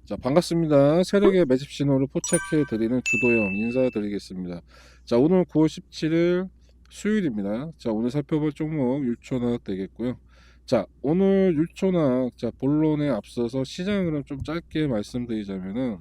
자, 반갑습니다. 세력의 매집 신호를 포착해 드리는 주도형 인사드리겠습니다. 자, 오늘 9월 17일 수요일입니다. 자, 오늘 살펴볼 종목 율촌학 되겠고요. 자, 오늘 율촌학, 자, 본론에 앞서서 시장 흐름 좀 짧게 말씀드리자면은,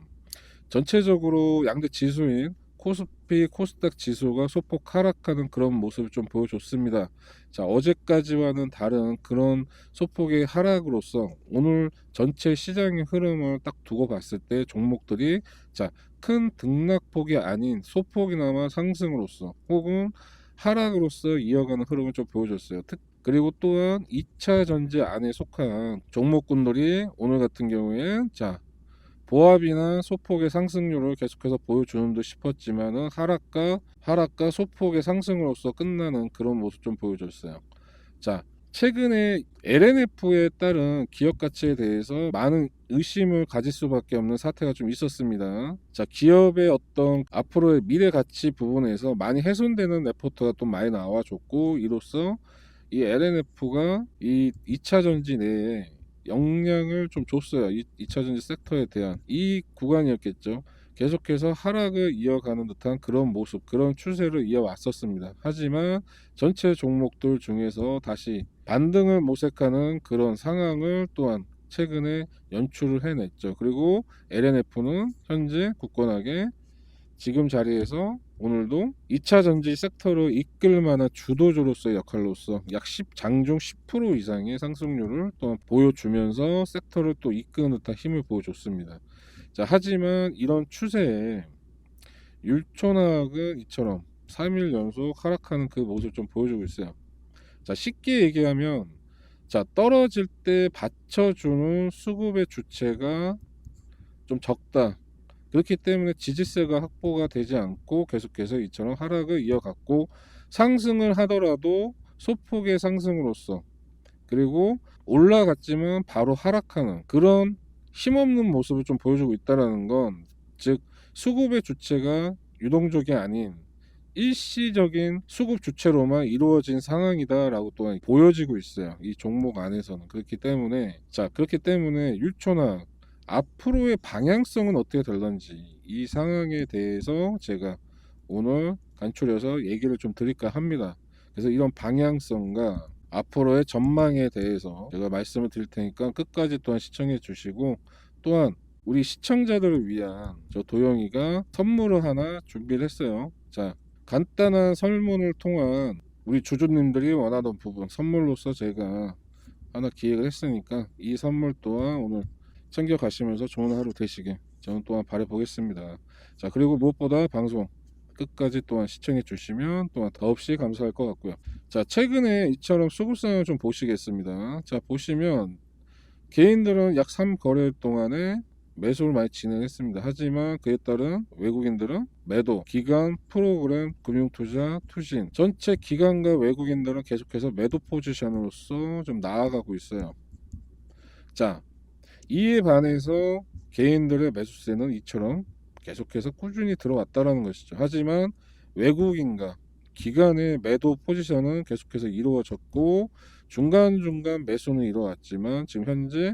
전체적으로 양대 지수인 코스피, 코스닥 지수가 소폭 하락하는 그런 모습을 좀 보여줬습니다. 자, 어제까지와는 다른 그런 소폭의 하락으로서 오늘 전체 시장의 흐름을 딱 두고 봤을 때 종목들이, 자, 큰 등락폭이 아닌 소폭이나마 상승으로서 혹은 하락으로서 이어가는 흐름을 좀 보여줬어요. 그리고 또한 2차 전지 안에 속한 종목군들이 오늘 같은 경우에, 자, 보합이나 소폭의 상승률을 계속해서 보여주는 듯 싶었지만은 하락과 소폭의 상승으로서 끝나는 그런 모습 좀 보여줬어요. 자, 최근에 LNF에 따른 기업 가치에 대해서 많은 의심을 가질 수밖에 없는 사태가 좀 있었습니다. 자, 기업의 어떤 앞으로의 미래 가치 부분에서 많이 훼손되는 레포트가 또 많이 나와줬고, 이로써 이 LNF가 이 2차 전지 내에 영향을 좀 줬어요. 2차 전지 섹터에 대한 이 구간이었겠죠. 계속해서 하락을 이어가는 듯한 그런 모습, 그런 추세를 이어왔었습니다. 하지만 전체 종목들 중에서 다시 반등을 모색하는 그런 상황을 또한 최근에 연출을 해냈죠. 그리고 LNF는 현재 굳건하게 지금 자리에서 오늘도 2차 전지 섹터를 이끌 만한 주도주로서의 역할로서 약 10, 장중 10% 이상의 상승률을 또 보여주면서 섹터를 또 이끄는 듯한 힘을 보여줬습니다. 자, 하지만 이런 추세에 율촌학은 이처럼 3일 연속 하락하는 그 모습을 좀 보여주고 있어요. 자, 쉽게 얘기하면, 자, 떨어질 때 받쳐주는 수급의 주체가 좀 적다. 그렇기 때문에 지지세가 확보가 되지 않고 계속해서 이처럼 하락을 이어갔고, 상승을 하더라도 소폭의 상승으로서, 그리고 올라갔지만 바로 하락하는 그런 힘없는 모습을 좀 보여주고 있다는 건, 즉 수급의 주체가 유동적이 아닌 일시적인 수급 주체로만 이루어진 상황이다라고 또한 보여지고 있어요. 이 종목 안에서는. 그렇기 때문에 율촌학 앞으로의 방향성은 어떻게 될런지 이 상황에 대해서 제가 오늘 간추려서 얘기를 좀 드릴까 합니다. 그래서 이런 방향성과 앞으로의 전망에 대해서 제가 말씀을 드릴 테니까 끝까지 또한 시청해 주시고, 또한 우리 시청자들을 위한 저 도영이가 선물을 하나 준비를 했어요. 자, 간단한 설문을 통한 우리 주주님들이 원하던 부분 선물로서 제가 하나 기획을 했으니까 이 선물 또한 오늘 챙겨 가시면서 좋은 하루 되시게 저는 또한 바래 보겠습니다. 자, 그리고 무엇보다 방송 끝까지 또한 시청해 주시면 또한 더없이 감사할 것 같고요. 자, 최근에 이처럼 수급상을 좀 보시겠습니다. 자, 보시면 개인들은 약 3거래일 동안에 매수를 많이 진행했습니다. 하지만 그에 따른 외국인들은 매도, 기관, 프로그램, 금융투자, 투신 전체 기관과 외국인들은 계속해서 매도 포지션으로서 좀 나아가고 있어요. 자, 이에 반해서 개인들의 매수세는 이처럼 계속해서 꾸준히 들어왔다라는 것이죠. 하지만 외국인과 기관의 매도 포지션은 계속해서 이루어졌고, 중간중간 매수는 이루어왔지만 지금 현재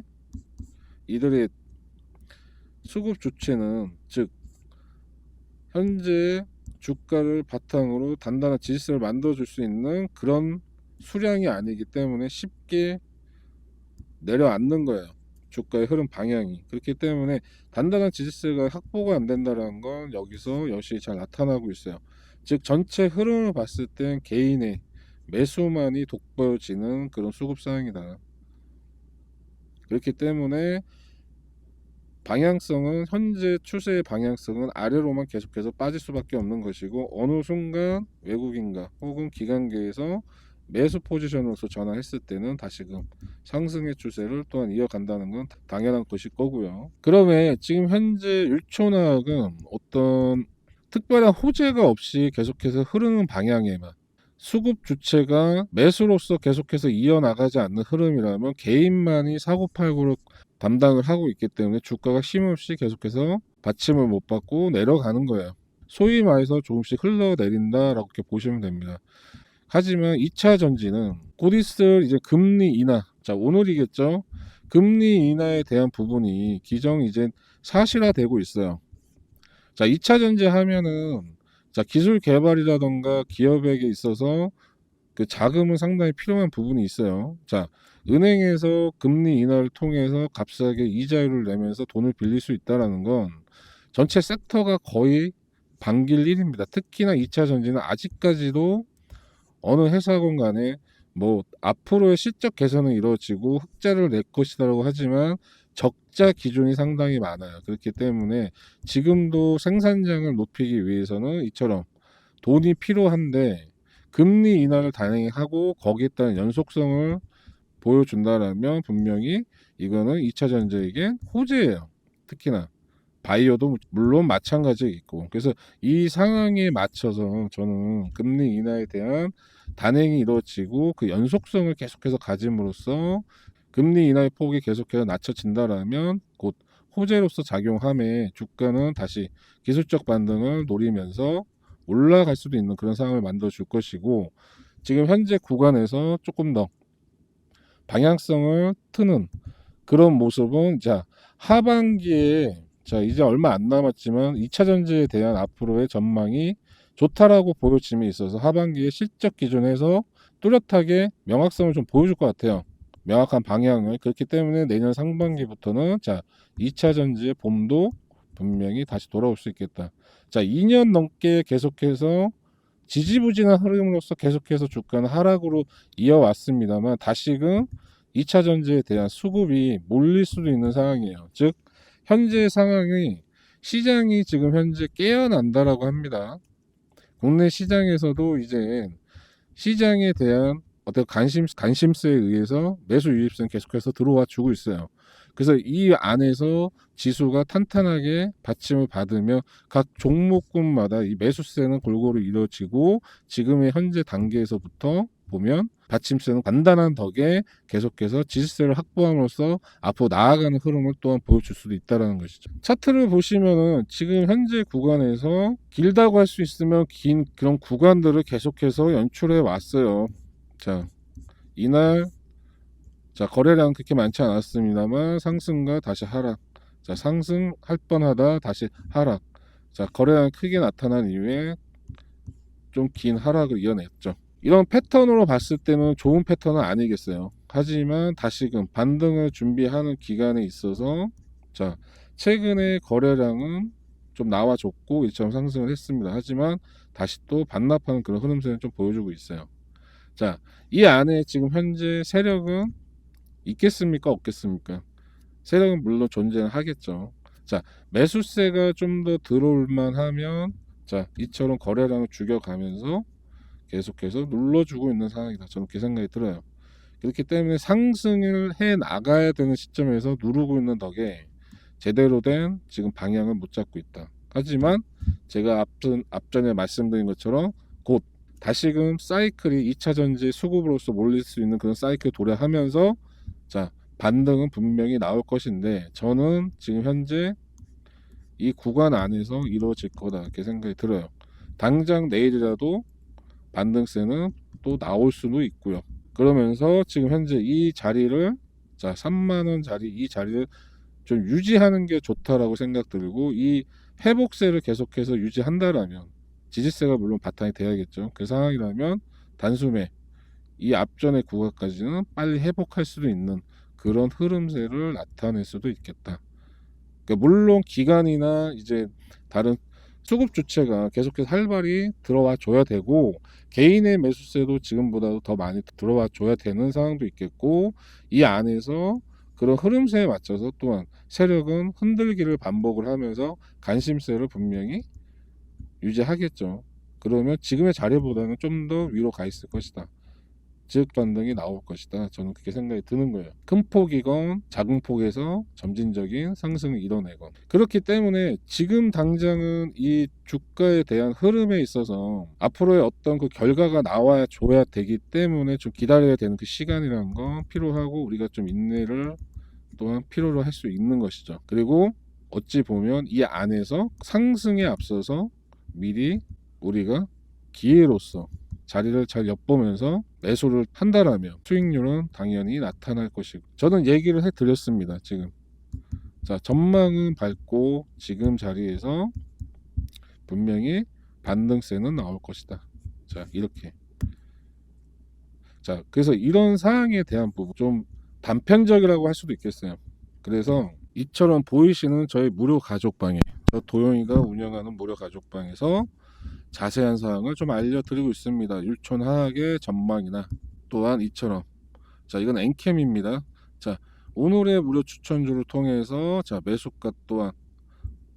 이들의 수급 주체는, 즉 현재 주가를 바탕으로 단단한 지지세를 만들어줄 수 있는 그런 수량이 아니기 때문에 쉽게 내려앉는 거예요. 주가의 흐름 방향이. 그렇기 때문에 단단한 지지세가 확보가 안 된다는 건 여기서 여실히 잘 나타나고 있어요. 즉 전체 흐름을 봤을 땐 개인의 매수만이 돋보여지는 그런 수급 상황이다. 그렇기 때문에 방향성은, 현재 추세의 방향성은 아래로만 계속해서 빠질 수밖에 없는 것이고, 어느 순간 외국인과 혹은 기관계에서 매수 포지션으로서 전환했을 때는 다시금 상승의 추세를 또한 이어간다는 건 당연한 것일 거고요. 그러면 지금 현재 율촌학은 어떤 특별한 호재가 없이 계속해서 흐르는 방향에만, 수급 주체가 매수로서 계속해서 이어나가지 않는 흐름이라면 개인만이 사고팔고를 담당을 하고 있기 때문에 주가가 힘없이 계속해서 받침을 못 받고 내려가는 거예요. 소위 말해서 조금씩 흘러내린다라고 이렇게 보시면 됩니다. 하지만 2차 전지는 곧 있을 이제 금리 인하, 자 오늘이겠죠. 금리 인하에 대한 부분이 기정이 이제 사실화되고 있어요. 자, 2차 전지 하면은 자, 기술 개발이라던가 기업에게 있어서 그 자금은 상당히 필요한 부분이 있어요. 자, 은행에서 금리 인하를 통해서 값싸게 이자율을 내면서 돈을 빌릴 수 있다라는 건 전체 섹터가 거의 반길 일입니다. 특히나 2차 전지는 아직까지도 어느 회사건 간에 뭐 앞으로의 실적 개선은 이루어지고 흑자를 낼 것이라고 하지만 적자 기준이 상당히 많아요. 그렇기 때문에 지금도 생산량을 높이기 위해서는 이처럼 돈이 필요한데 금리 인하를 단행하고 거기에 따른 연속성을 보여준다라면 분명히 이거는 2차 전지에겐 호재예요. 특히나 바이오도 물론 마찬가지겠고, 그래서 이 상황에 맞춰서 저는 금리 인하에 대한 단행이 이루어지고 그 연속성을 계속해서 가짐으로써 금리 인하의 폭이 계속해서 낮춰진다라면 곧 호재로서 작용함에 주가는 다시 기술적 반등을 노리면서 올라갈 수도 있는 그런 상황을 만들어 줄 것이고, 지금 현재 구간에서 조금 더 방향성을 트는 그런 모습은 자, 하반기에 자, 이제 얼마 안 남았지만 2차 전지에 대한 앞으로의 전망이 좋다라고 보여짐에 있어서 하반기에 실적 기준에서 뚜렷하게 명확성을 좀 보여줄 것 같아요. 명확한 방향을. 그렇기 때문에 내년 상반기부터는 자, 2차 전지의 봄도 분명히 다시 돌아올 수 있겠다. 자, 2년 넘게 계속해서 지지부진한 흐름으로서 계속해서 주가는 하락으로 이어왔습니다만 다시금 2차 전지에 대한 수급이 몰릴 수도 있는 상황이에요. 즉 현재 상황이 시장이 지금 현재 깨어난다라고 합니다. 국내 시장에서도 이제 시장에 대한 어떤 관심세에 의해서 매수 유입세는 계속해서 들어와 주고 있어요. 그래서 이 안에서 지수가 탄탄하게 받침을 받으며 각 종목군마다 이 매수세는 골고루 이루어지고 지금의 현재 단계에서부터 보면 받침세는 간단한 덕에 계속해서 지수세를 확보함으로써 앞으로 나아가는 흐름을 또한 보여줄 수도 있다는 것이죠. 차트를 보시면은 지금 현재 구간에서 길다고 할 수 있으면 긴 그런 구간들을 계속해서 연출해 왔어요. 자, 이날 자, 거래량 그렇게 많지 않았습니다만 상승과 다시 하락. 자, 상승할 뻔하다 다시 하락. 자, 거래량이 크게 나타난 이후에 좀 긴 하락을 이어냈죠. 이런 패턴으로 봤을 때는 좋은 패턴은 아니겠어요. 하지만 다시금 반등을 준비하는 기간에 있어서 자, 최근에 거래량은 좀 나와줬고 일정 상승을 했습니다. 하지만 다시 또 반납하는 그런 흐름세는 좀 보여주고 있어요. 자, 이 안에 지금 현재 세력은 있겠습니까? 없겠습니까? 세력은 물론 존재는 하겠죠. 자, 매수세가 좀 더 들어올만 하면 자, 이처럼 거래량을 죽여가면서 계속해서 눌러주고 있는 상황이다. 저는 그 생각이 들어요. 그렇기 때문에 상승을 해 나가야 되는 시점에서 누르고 있는 덕에 제대로 된 지금 방향을 못 잡고 있다. 하지만 제가 앞전에 말씀드린 것처럼 곧 다시금 사이클이 2차 전지 수급으로서 몰릴 수 있는 그런 사이클 도래하면서 자, 반등은 분명히 나올 것인데 저는 지금 현재 이 구간 안에서 이루어질 거다 이렇게 생각이 들어요. 당장 내일이라도 반등세는 또 나올 수도 있고요. 그러면서 지금 현재 이 자리를 자 3만원 자리 이 자리를 좀 유지하는 게 좋다라고 생각 들고 이 회복세를 계속해서 유지한다라면 지지세가 물론 바탕이 돼야겠죠. 그 상황이라면 단숨에 이 앞전의 구간까지는 빨리 회복할 수도 있는 그런 흐름세를 나타낼 수도 있겠다. 그러니까 물론 기관이나 이제 다른 수급 주체가 계속해서 활발히 들어와 줘야 되고 개인의 매수세도 지금보다도 더 많이 들어와 줘야 되는 상황도 있겠고 이 안에서 그런 흐름세에 맞춰서 또한 세력은 흔들기를 반복을 하면서 관심세를 분명히 유지하겠죠. 그러면 지금의 자리보다는 좀 더 위로 가 있을 것이다. 즉 반등이 나올 것이다. 저는 그렇게 생각이 드는 거예요. 큰 폭이건 작은 폭에서 점진적인 상승을 이뤄내건 그렇기 때문에 지금 당장은 이 주가에 대한 흐름에 있어서 앞으로의 어떤 그 결과가 나와야 줘야 되기 때문에 좀 기다려야 되는 그 시간이라는 건 필요하고 우리가 좀 인내를 또한 필요로 할 수 있는 것이죠. 그리고 어찌 보면 이 안에서 상승에 앞서서 미리 우리가 기회로서 자리를 잘 엿보면서 매수를 한다라면 수익률은 당연히 나타날 것이고, 저는 얘기를 해드렸습니다. 지금 자, 전망은 밝고 지금 자리에서 분명히 반등세는 나올 것이다. 자, 이렇게. 자, 그래서 이런 사항에 대한 부분 좀 단편적이라고 할 수도 있겠어요. 그래서 이처럼 보이시는 저희 무료 가족방에, 저 도영이가 운영하는 무료 가족방에서 자세한 사항을 좀 알려드리고 있습니다. 율촌하학의 전망이나 또한 이처럼, 자, 이건 엔캠입니다. 자, 오늘의 무료 추천주를 통해서 자, 매수가 또한,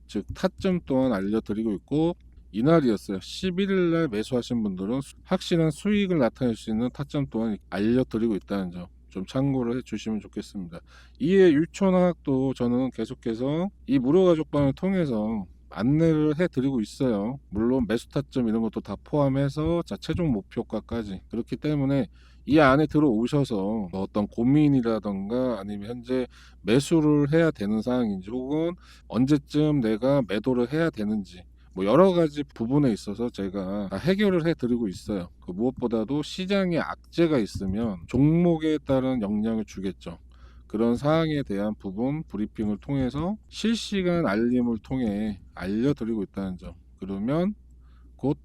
즉 타점 또한 알려드리고 있고, 이날이었어요. 11일 날 매수하신 분들은 확실한 수익을 나타낼 수 있는 타점 또한 알려드리고 있다는 점 좀 참고를 해 주시면 좋겠습니다. 이에 율촌화학도 저는 계속해서 이 무료 가족방을 통해서 안내를 해 드리고 있어요. 물론 매수 타점 이런 것도 다 포함해서 자, 최종 목표가까지. 그렇기 때문에 이 안에 들어오셔서 어떤 고민이라던가 아니면 현재 매수를 해야 되는 상황인지, 혹은 언제쯤 내가 매도를 해야 되는지, 뭐 여러 가지 부분에 있어서 제가 다 해결을 해드리고 있어요. 그 무엇보다도 시장에 악재가 있으면 종목에 따른 영향을 주겠죠. 그런 사항에 대한 부분 브리핑을 통해서 실시간 알림을 통해 알려드리고 있다는 점. 그러면 곧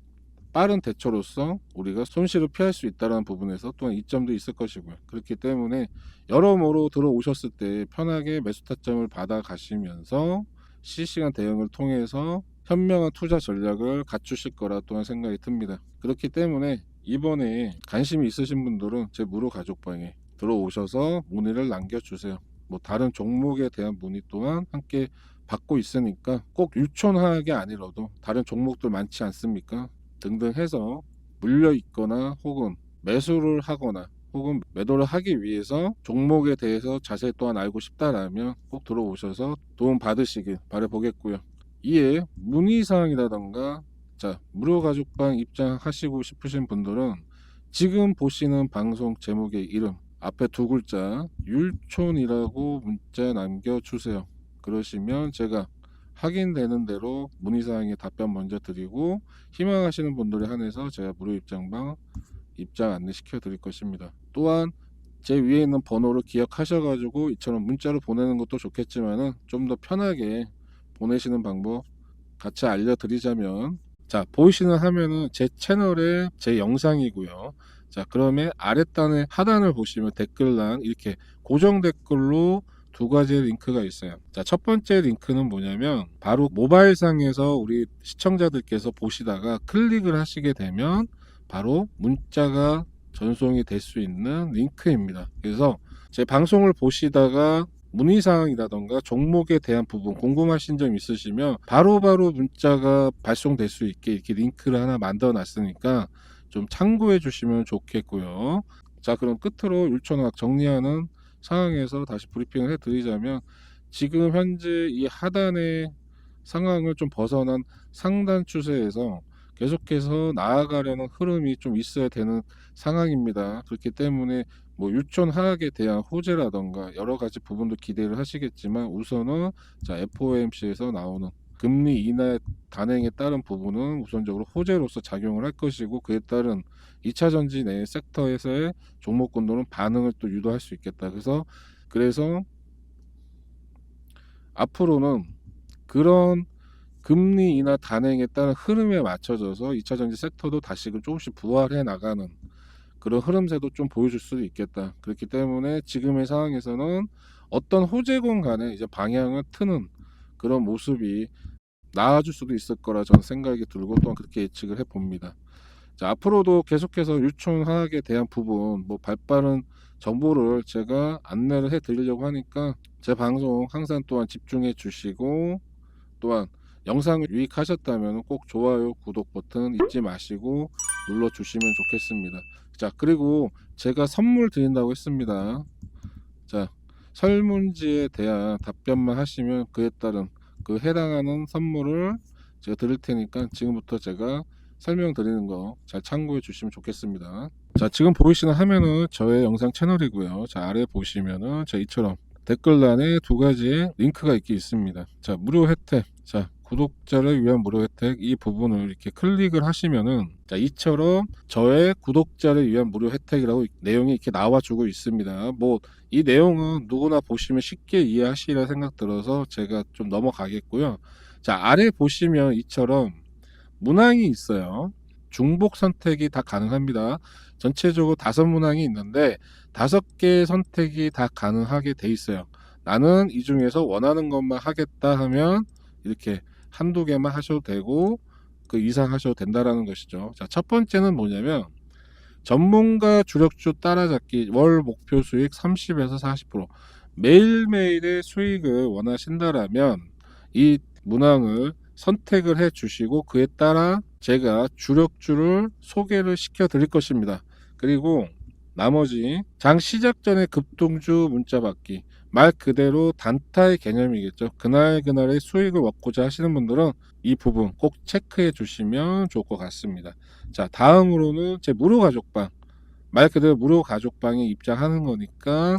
빠른 대처로서 우리가 손실을 피할 수 있다는 부분에서 또한 이점도 있을 것이고요. 그렇기 때문에 여러모로 들어오셨을 때 편하게 매수 타점을 받아 가시면서 실시간 대응을 통해서 현명한 투자 전략을 갖추실 거라 또한 생각이 듭니다. 그렇기 때문에 이번에 관심이 있으신 분들은 제 무료 가족방에 들어오셔서 문의를 남겨주세요. 뭐 다른 종목에 대한 문의 또한 함께 받고 있으니까, 꼭 율촌화학이 아니라도 다른 종목들 많지 않습니까? 등등 해서 물려 있거나 혹은 매수를 하거나 혹은 매도를 하기 위해서 종목에 대해서 자세히 또한 알고 싶다라면 꼭 들어오셔서 도움 받으시길 바라보겠고요. 이에 문의사항이라던가, 자, 무료 가족방 입장하시고 싶으신 분들은 지금 보시는 방송 제목의 이름 앞에 두 글자 율촌이라고 문자 남겨주세요. 그러시면 제가 확인되는 대로 문의사항에 답변 먼저 드리고, 희망하시는 분들에 한해서 제가 무료 입장 안내 시켜 드릴 것입니다. 또한 제 위에 있는 번호를 기억하셔가지고 이처럼 문자로 보내는 것도 좋겠지만은 좀 더 편하게 보내시는 방법 같이 알려드리자면, 자, 보이시는 화면은 제 채널의 제 영상이고요. 자, 그러면 아랫단의 하단을 보시면 댓글란 이렇게 고정 댓글로 두 가지의 링크가 있어요. 자, 첫 번째 링크는 뭐냐면 바로 모바일상에서 우리 시청자들께서 보시다가 클릭을 하시게 되면 바로 문자가 전송이 될 수 있는 링크입니다. 그래서 제 방송을 보시다가 문의사항이라던가 종목에 대한 부분 궁금하신 점 있으시면 바로바로 문자가 발송될 수 있게 이렇게 링크를 하나 만들어 놨으니까 좀 참고해 주시면 좋겠고요. 자, 그럼 끝으로 율촌화학 정리하는 상황에서 다시 브리핑을 해 드리자면, 지금 현재 이 하단의 상황을 좀 벗어난 상단 추세에서 계속해서 나아가려는 흐름이 좀 있어야 되는 상황입니다. 그렇기 때문에 뭐 율촌 하락에 대한 호재라던가 여러 가지 부분도 기대를 하시겠지만, 우선은 자, FOMC에서 나오는 금리 인하 단행에 따른 부분은 우선적으로 호재로서 작용을 할 것이고, 그에 따른 2차 전지 내 섹터에서의 종목군들은 반응을 또 유도할 수 있겠다. 그래서 앞으로는 그런 금리 인하 단행에 따른 흐름에 맞춰져서 2차 전지 섹터도 다시금 조금씩 부활해 나가는 그런 흐름새도 좀 보여줄 수도 있겠다. 그렇기 때문에 지금의 상황에서는 어떤 호재건 간에 이제 방향을 트는 그런 모습이 나아질 수도 있을 거라 저는 생각이 들고, 또한 그렇게 예측을 해봅니다. 자, 앞으로도 계속해서 율촌화학에 대한 부분 뭐 발빠른 정보를 제가 안내를 해 드리려고 하니까 제 방송 항상 또한 집중해 주시고, 또한 영상을 유익하셨다면 꼭 좋아요, 구독 버튼 잊지 마시고 눌러 주시면 좋겠습니다. 자, 그리고 제가 선물 드린다고 했습니다. 자, 설문지에 대한 답변만 하시면 그에 따른 그 해당하는 선물을 제가 드릴 테니까 지금부터 제가 설명드리는 거 잘 참고해 주시면 좋겠습니다. 자, 지금 보이시는 화면은 저의 영상 채널이고요. 자, 아래 보시면은 자, 이처럼 댓글란에 두 가지의 링크가 있습니다. 자, 무료 혜택, 자, 구독자를 위한 무료 혜택 이 부분을 이렇게 클릭을 하시면은 자, 이처럼 저의 구독자를 위한 무료 혜택이라고 내용이 이렇게 나와주고 있습니다. 뭐 이 내용은 누구나 보시면 쉽게 이해하시리라 생각 들어서 제가 좀 넘어가겠고요. 자, 아래 보시면 이처럼 문항이 있어요. 중복 선택이 다 가능합니다. 전체적으로 5문항이 있는데 5개 선택이 다 가능하게 돼 있어요. 나는 이 중에서 원하는 것만 하겠다 하면 이렇게 한두 개만 하셔도 되고 그 이상 하셔도 된다라는 것이죠. 자, 첫 번째는 뭐냐면 전문가 주력주 따라잡기 월 목표 수익 30에서 40% 매일매일의 수익을 원하신다라면 이 문항을 선택을 해 주시고 그에 따라 제가 주력주를 소개를 시켜 드릴 것입니다. 그리고 나머지 장 시작 전에 급등주 문자 받기 말 그대로 단타의 개념이겠죠. 그날그날의 수익을 얻고자 하시는 분들은 이 부분 꼭 체크해 주시면 좋을 것 같습니다. 자, 다음으로는 제 무료 가족방 말 그대로 무료 가족방에 입장하는 거니까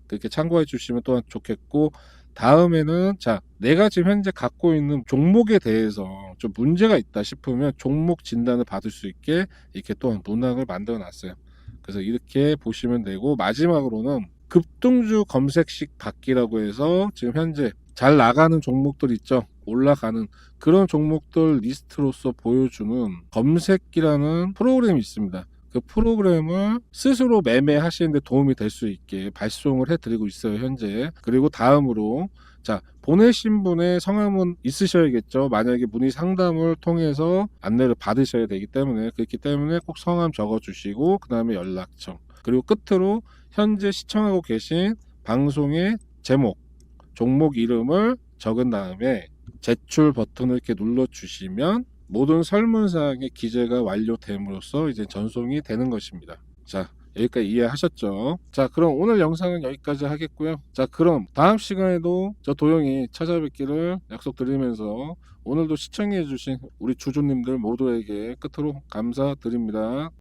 그렇게 참고해 주시면 또한 좋겠고, 다음에는 자, 내가 지금 현재 갖고 있는 종목에 대해서 좀 문제가 있다 싶으면 종목 진단을 받을 수 있게 이렇게 또한 문항을 만들어 놨어요. 그래서 이렇게 보시면 되고, 마지막으로는 급등주 검색식 받기라고 해서 지금 현재 잘 나가는 종목들 있죠. 올라가는 그런 종목들 리스트로서 보여주는 검색기라는 프로그램이 있습니다. 그 프로그램을 스스로 매매하시는데 도움이 될 수 있게 발송을 해드리고 있어요, 현재. 그리고 다음으로 자, 보내신 분의 성함은 있으셔야겠죠. 만약에 문의 상담을 통해서 안내를 받으셔야 되기 때문에, 그렇기 때문에 꼭 성함 적어주시고 그 다음에 연락처, 그리고 끝으로 현재 시청하고 계신 방송의 제목, 종목 이름을 적은 다음에 제출 버튼을 이렇게 눌러주시면 모든 설문사항의 기재가 완료됨으로써 이제 전송이 되는 것입니다. 자, 여기까지 이해하셨죠? 자, 그럼 오늘 영상은 여기까지 하겠고요. 자, 그럼 다음 시간에도 저 도영이 찾아뵙기를 약속드리면서 오늘도 시청해 주신 우리 주주님들 모두에게 끝으로 감사드립니다.